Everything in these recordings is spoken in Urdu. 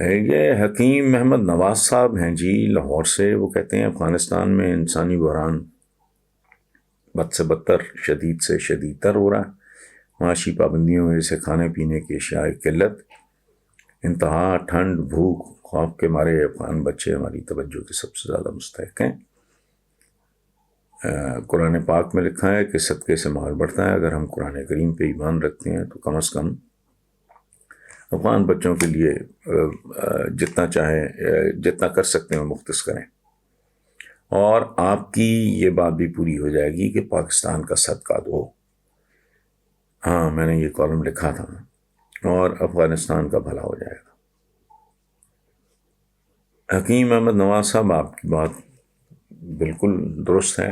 یہ حکیم محمد نواز صاحب ہیں جی، لاہور سے۔ وہ کہتے ہیں افغانستان میں انسانی بحران بد سے بدتر، شدید سے شدید تر ہو رہا ہے۔ معاشی پابندیوں جیسے کھانے پینے کی اشیاء کی قلت، انتہا ٹھنڈ، بھوک، خوف کے مارے افغان بچے ہماری توجہ کے سب سے زیادہ مستحق ہیں۔ قرآن پاک میں لکھا ہے کہ صدقے سے مال بڑھتا ہے۔ اگر ہم قرآن کریم پہ ایمان رکھتے ہیں تو کم از کم افغان بچوں کے لیے جتنا چاہیں، جتنا کر سکتے ہیں مختص کریں۔ اور آپ کی یہ بات بھی پوری ہو جائے گی کہ پاکستان کا صدقہ دو۔ ہاں، میں نے یہ کالم لکھا تھا، اور افغانستان کا بھلا ہو جائے گا۔ حکیم محمد نواز صاحب، آپ کی بات بالکل درست ہے۔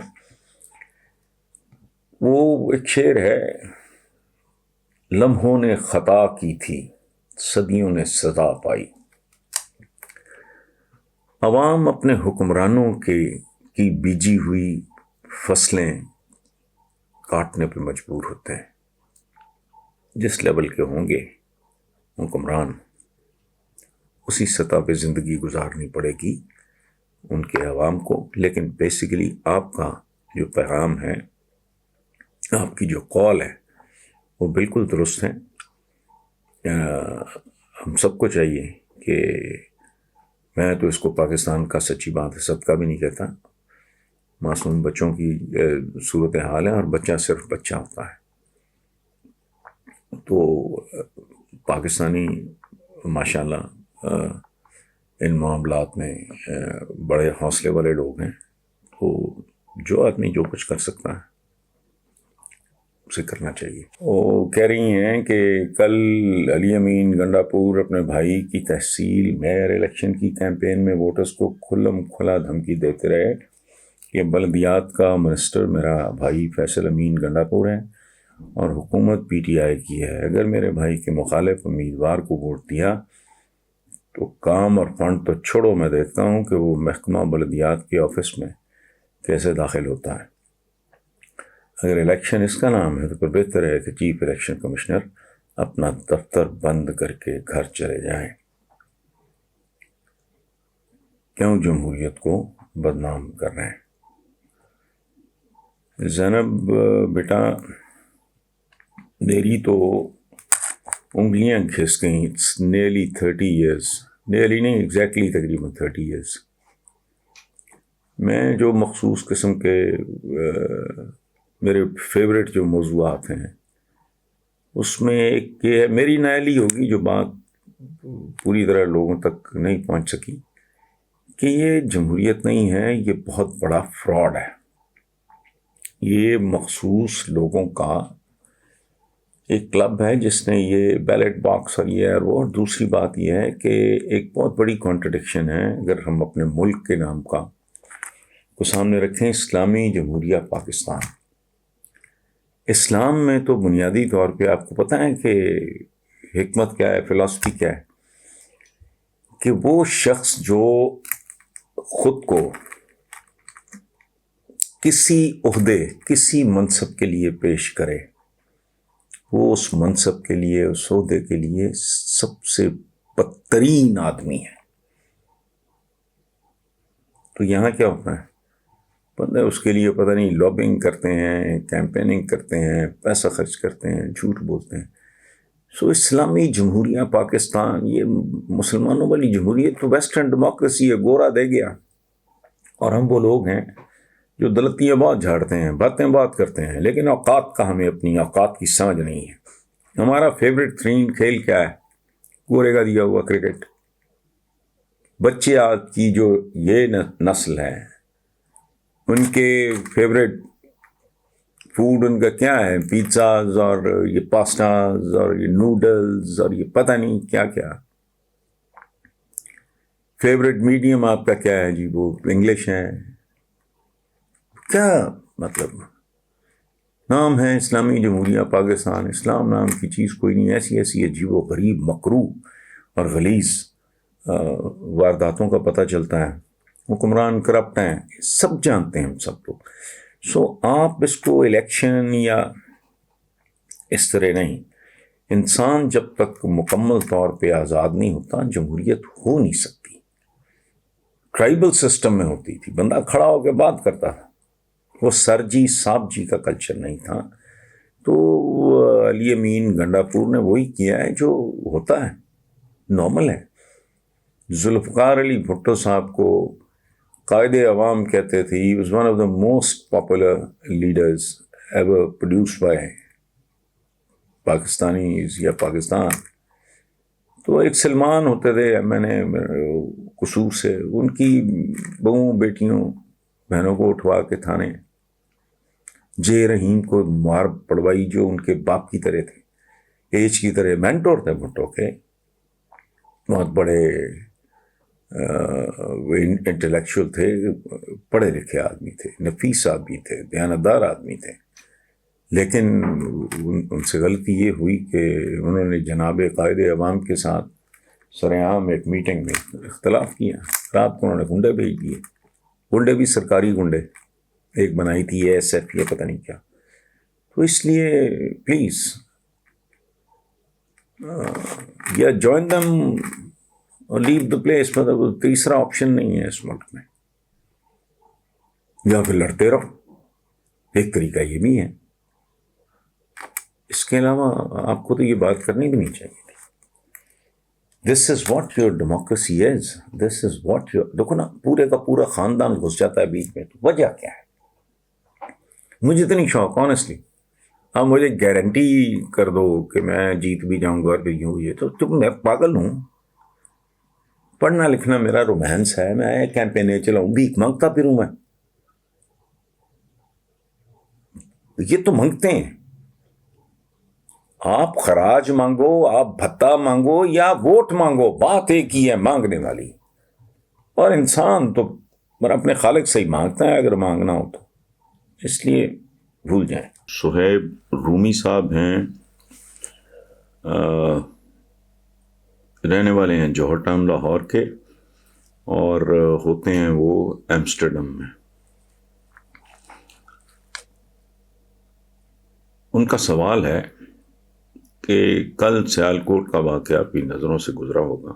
وہ ایک شعر ہے، لمحوں نے خطا کی تھی، صدیوں نے سزا پائی۔ عوام اپنے حکمرانوں کی بیجی ہوئی فصلیں کاٹنے پہ مجبور ہوتے ہیں۔ جس لیول کے ہوں گے حکمران، اسی سطح پہ زندگی گزارنی پڑے گی ان کے عوام کو۔ لیکن بیسیکلی آپ کا جو پیغام ہے، آپ کی جو قول ہے، وہ بالکل درست ہے۔ ہم سب کو چاہیے کہ، میں تو اس کو پاکستان کا سچی بات ہے صدقہ بھی نہیں کہتا، معصوم بچوں کی صورت حال ہے، اور بچہ صرف بچہ ہوتا ہے۔ تو پاکستانی ماشاءاللہ ان معاملات میں بڑے حوصلے والے لوگ ہیں۔ تو جو آدمی جو کچھ کر سکتا ہے اسے کرنا چاہیے۔ وہ کہہ رہی ہیں کہ کل علی امین گنڈا پور اپنے بھائی کی تحصیل میئر الیکشن کی کیمپین میں ووٹرز کو کھلم کھلا دھمکی دیتے رہے کہ بلدیات کا منسٹر میرا بھائی فیصل امین گنڈا پور ہے اور حکومت پی ٹی آئی کی ہے۔ اگر میرے بھائی کے مخالف امیدوار کو ووٹ دیا تو کام اور فنڈ تو چھوڑو، میں دیکھتا ہوں کہ وہ محکمہ بلدیات کے آفس میں کیسے داخل ہوتا ہے۔ اگر الیکشن اس کا نام ہے تو پھر بہتر ہے کہ چیف الیکشن کمشنر اپنا دفتر بند کر کے گھر چلے جائیں۔ کیوں جمہوریت کو بدنام کر رہے ہیں؟ زینب بیٹا، میری تو انگلیاں گھس گئیں۔ اٹس نیئرلی 30 ایئرس، نیئرلی نہیں، ایگزیکٹلی تقریباً 30 ایئرس۔ میں جو مخصوص قسم کے میرے فیوریٹ جو موضوعات ہیں، اس میں ایک یہ ہے، میری نائلی ہوگی جو بات پوری طرح لوگوں تک نہیں پہنچ سکی، کہ یہ جمہوریت نہیں ہے، یہ بہت بڑا فراڈ ہے۔ یہ مخصوص لوگوں کا ایک کلب ہے جس نے یہ بیلٹ باکس اور یہ اور وہ۔ دوسری بات یہ ہے کہ ایک بہت بڑی کانٹرڈکشن ہے، اگر ہم اپنے ملک کے نام کو سامنے رکھیں، اسلامی جمہوریہ پاکستان۔ اسلام میں تو بنیادی طور پہ آپ کو پتہ ہے کہ حکمت کیا ہے، فلسفی کیا ہے، کہ وہ شخص جو خود کو کسی عہدے، کسی منصب کے لیے پیش کرے، وہ اس منصب کے لیے، اس عہدے کے لیے سب سے بدترین آدمی ہے۔ تو یہاں کیا ہوتا ہے، بندے اس کے لیے پتہ نہیں لابنگ کرتے ہیں، کیمپیننگ کرتے ہیں، پیسہ خرچ کرتے ہیں، جھوٹ بولتے ہیں۔ سو اسلامی جمہوریہ پاکستان، یہ مسلمانوں والی جمہوریت تو ویسٹرن ڈیموکریسی ہے، گورا دے گیا۔ اور ہم وہ لوگ ہیں جو دلتیاں بہت جھاڑتے ہیں، باتیں بات کرتے ہیں، لیکن اوقات کا ہمیں اپنی اوقات کی سمجھ نہیں ہے۔ ہمارا فیوریٹ ترین کھیل کیا ہے؟ گورے کا دیا ہوا کرکٹ۔ بچے آج کی جو یہ نسل ہے، ان کے فیوریٹ فوڈ ان کا کیا ہے؟ پیزاز اور یہ پاسٹاز اور یہ نوڈلز اور یہ پتہ نہیں کیا کیا۔ فیوریٹ میڈیم آپ کا کیا ہے جی؟ وہ انگلش ہے۔ کیا مطلب؟ نام ہے اسلامی جمہوریہ پاکستان، اسلام نام کی چیز کوئی نہیں۔ ایسی ایسی عجیب و غریب، مکروہ اور غلیظ وارداتوں کا پتہ چلتا ہے۔ حکمران کرپٹ ہیں، سب جانتے ہیں ہم سب لوگ۔ سو آپ اس کو الیکشن یا اس طرح نہیں، انسان جب تک مکمل طور پہ آزاد نہیں ہوتا جمہوریت ہو نہیں سکتی. ٹرائبل سسٹم میں ہوتی تھی, بندہ کھڑا ہو کے بات کرتا تھا, وہ سر جی صاحب جی کا کلچر نہیں تھا. تو علی امین گنڈا پور نے وہی کیا ہے جو ہوتا ہے, نارمل ہے. ذوالفقار علی بھٹو صاحب کو قائد عوام کہتے تھے. He was one of the most popular leaders ever produced by Pakistanis یا پاکستان. تو ایک سلمان ہوتے تھے, میں نے قصور سے ان کی بہوؤں بیٹیوں بہنوں کو اٹھوا کے تھانے, جے رحیم کو مار پڑوائی جو ان کے باپ کی طرح تھے, ایج کی طرح. مینٹور تھے بھٹو کے, بہت بڑے انٹلیکچوئل تھے, پڑھے لکھے آدمی تھے, نفیس آدمی تھے, دیانتدار آدمی تھے. لیکن ان سے غلطی یہ ہوئی کہ انہوں نے جناب قائد عوام کے ساتھ سرعام ایک میٹنگ میں اختلاف کیا. رات کو انہوں نے گنڈے بھیج دیے, گنڈے بھی سرکاری گنڈے, ایک بنائی تھی ایس ایف یا پتہ نہیں کیا. تو اس لیے پلیز یا جوائن دم اور لیو دا پلیس. مطلب تیسرا آپشن نہیں ہے اس ملک میں, یا پھر لڑتے رہو. ایک طریقہ یہ بھی ہے. اس کے علاوہ آپ کو تو یہ بات کرنی بھی نہیں چاہیے تھی. This is what your democracy is. This is what your, دیکھو نا پورے کا پورا خاندان گھس جاتا ہے بیچ میں, تو وجہ کیا ہے؟ مجھے اتنی شوق آنیسٹلی. آپ مجھے گارنٹی کر دو کہ میں جیت بھی جاؤں گا اور بھی ہوں, یہ تو میں پاگل ہوں. پڑھنا لکھنا میرا رومانس ہے, میں کیمپینیں چلاؤں, بھیک مانگتا پھروں میں. یہ تو مانگتے ہیں. آپ خراج مانگو, آپ بھتہ مانگو یا ووٹ مانگو, بات ایک ہی ہے مانگنے والی. اور انسان تو اپنے خالق سے ہی مانگتا ہے اگر مانگنا ہو تو, اس لیے بھول جائیں. صہیب رومی صاحب ہیں, رہنے والے ہیں جوہر ٹاؤن لاہور کے, اور ہوتے ہیں وہ ایمسٹرڈم میں. ان کا سوال ہے کہ کل سیالکوٹ کا واقعہ آپ کی نظروں سے گزرا ہوگا.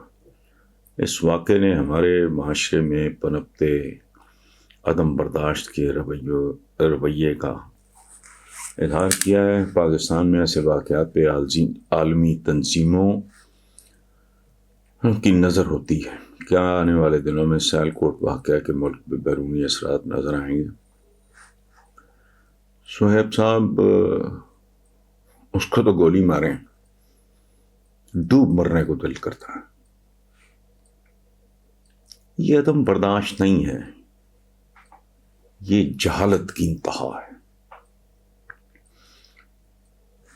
اس واقعے نے ہمارے معاشرے میں پنپتے عدم برداشت کے رویے کا اظہار کیا ہے. پاکستان میں ایسے واقعات پہ عالمی تنظیموں کی نظر ہوتی ہے. کیا آنے والے دنوں میں سیالکوٹ واقعہ کے ملک میں بیرونی اثرات نظر آئیں گے؟ صہیب صاحب, اس کو تو گولی ماریں, ڈوب مرنے کو دل کرتا ہے. یہ عدم برداشت نہیں ہے, یہ جہالت کی انتہا ہے.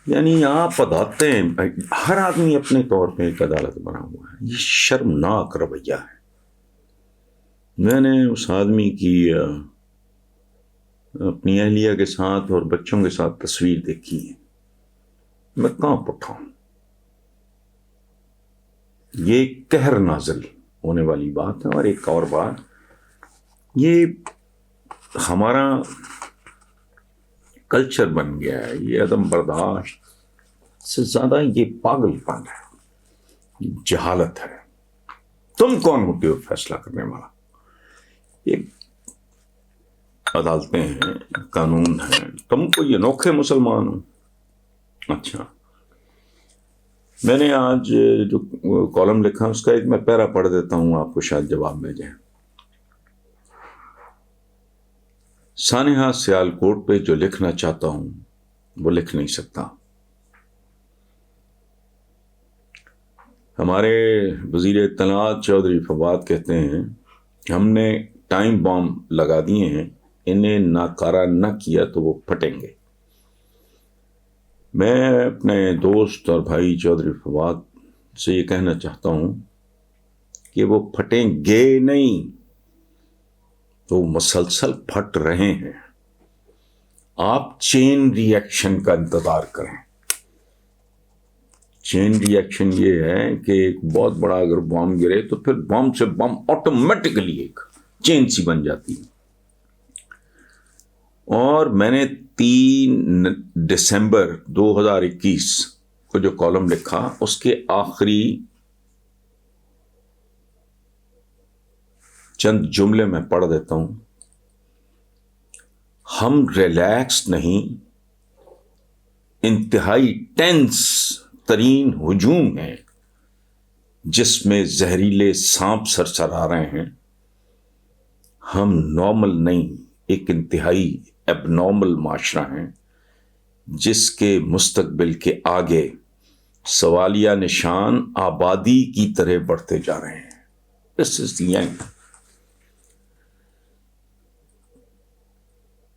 یعنی آپ عدالتیں, ہر آدمی اپنے طور پہ ایک عدالت بنا ہوا ہے. یہ شرمناک رویہ ہے. میں نے اس آدمی کی اپنی اہلیہ کے ساتھ اور بچوں کے ساتھ تصویر دیکھی ہے, میں کہاں اٹھاؤں. یہ قہر نازل ہونے والی بات ہے. اور ایک اور بات, یہ ہمارا کلچر بن گیا ہے. یہ عدم برداشت سے زیادہ یہ پاگل پن ہے, جہالت ہے. تم کون ہوتے ہو فیصلہ کرنے والا؟ یہ عدالتیں ہیں, قانون ہیں, تم کو یہ نوکھے مسلمان ہو. اچھا, میں نے آج جو کالم لکھا اس کا ایک میں پیرا پڑھ دیتا ہوں, آپ کو شاید جواب مل جائے. سانحہ سیالکوٹ پہ جو لکھنا چاہتا ہوں وہ لکھ نہیں سکتا. ہمارے وزیر اطلاعات چودھری فواد کہتے ہیں ہم نے ٹائم بام لگا دیے ہیں, انہیں ناکارہ نہ کیا تو وہ پھٹیں گے. میں اپنے دوست اور بھائی چودھری فواد سے یہ کہنا چاہتا ہوں کہ وہ پھٹیں گے نہیں, وہ مسلسل پھٹ رہے ہیں. آپ چین ری ایکشن کا انتظار کریں. چین ری ایکشن یہ ہے کہ ایک بہت بڑا اگر بم گرے تو پھر بم سے بم آٹومیٹکلی ایک چین سی بن جاتی ہے. اور میں نے 3 دسمبر 2021 کو جو کالم لکھا اس کے آخری چند جملے میں پڑھ دیتا ہوں. ہم ریلیکس نہیں، انتہائی ٹینس ترین ہجوم ہے جس میں زہریلے سانپ سرسرا رہے ہیں. ہم نارمل نہیں، ایک انتہائی ایب نارمل معاشرہ ہیں جس کے مستقبل کے آگے سوالیہ نشان آبادی کی طرح بڑھتے جا رہے ہیں. This is the end.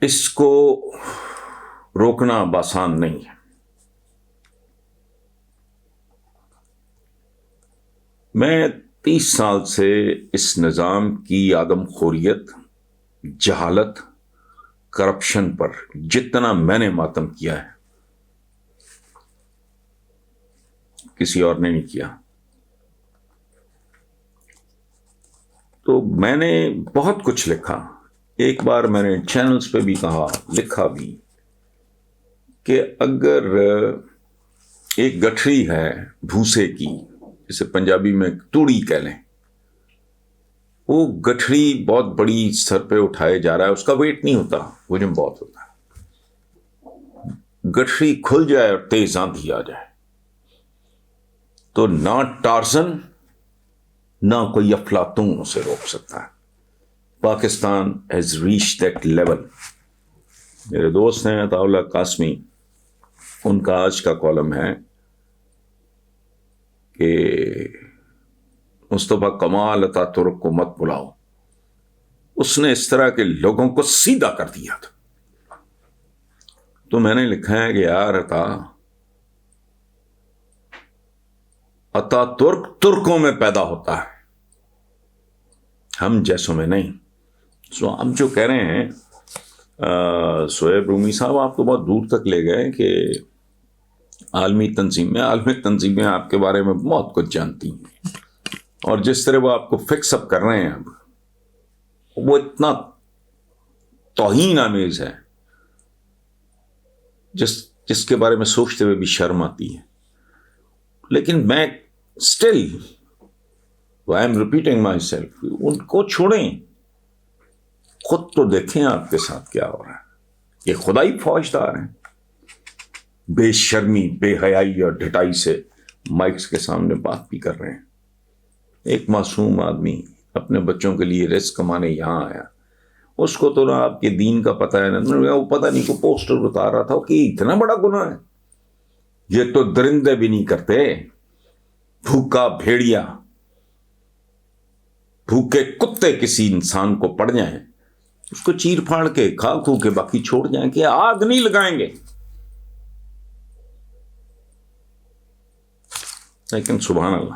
اس کو روکنا آسان نہیں ہے. میں 30 سال سے اس نظام کی آدم خوریت، جہالت، کرپشن پر جتنا میں نے ماتم کیا ہے کسی اور نے نہیں کیا. تو میں نے بہت کچھ لکھا. ایک بار میں نے چینلز پہ بھی کہا، لکھا بھی، کہ اگر ایک گٹھڑی ہے بھوسے کی، جسے پنجابی میں توڑی کہہ لیں، وہ گٹھڑی بہت بڑی سر پہ اٹھائے جا رہا ہے، اس کا ویٹ نہیں ہوتا، وزن بہت ہوتا ہے. گٹھڑی کھل جائے اور تیز آندھی آ جائے تو نہ ٹارزن نہ کوئی افلاطون اسے روک سکتا ہے. Pakistan has reach that level. میرے دوست ہیں عطاء اللہ قاسمی، ان کا آج کا کالم ہے کہ مصطفیٰ کمال عطا ترک کو مت بلاؤ. اس نے اس طرح کے لوگوں کو سیدھا کر دیا تھا. تو میں نے لکھا ہے کہ یار عطا ترک ترکوں میں پیدا ہوتا ہے، ہم جیسوں میں نہیں. سو آپ جو کہہ رہے ہیں سہیب رومی صاحب، آپ کو بہت دور تک لے گئے کہ عالمی تنظیمیں آپ کے بارے میں بہت کچھ جانتی ہیں، اور جس طرح وہ آپ کو فکس اپ کر رہے ہیں اب، وہ اتنا توہین آمیز ہے جس کے بارے میں سوچتے ہوئے بھی شرم آتی ہے. لیکن میں still I am repeating myself, ان کو چھوڑیں، خود تو دیکھیں آپ کے ساتھ کیا ہو رہا ہے. یہ خدائی فوجدار ہیں، بے شرمی، بے حیائی اور ڈھٹائی سے مائکس کے سامنے بات بھی کر رہے ہیں. ایک معصوم آدمی اپنے بچوں کے لیے رزق کمانے یہاں آیا، اس کو تو نہ آپ کے دین کا پتہ ہے، نہ وہ پتہ نہیں کو پوسٹر بتا رہا تھا کہ اتنا بڑا گناہ ہے. یہ تو درندے بھی نہیں کرتے. بھوکا بھیڑیا، بھوکے کتے کسی انسان کو پڑ جائیں، اس کو چیر پھاڑ کے کھا کھو کے باقی چھوڑ جائیں کہ آگ نہیں لگائیں گے. لیکن سبحان اللہ،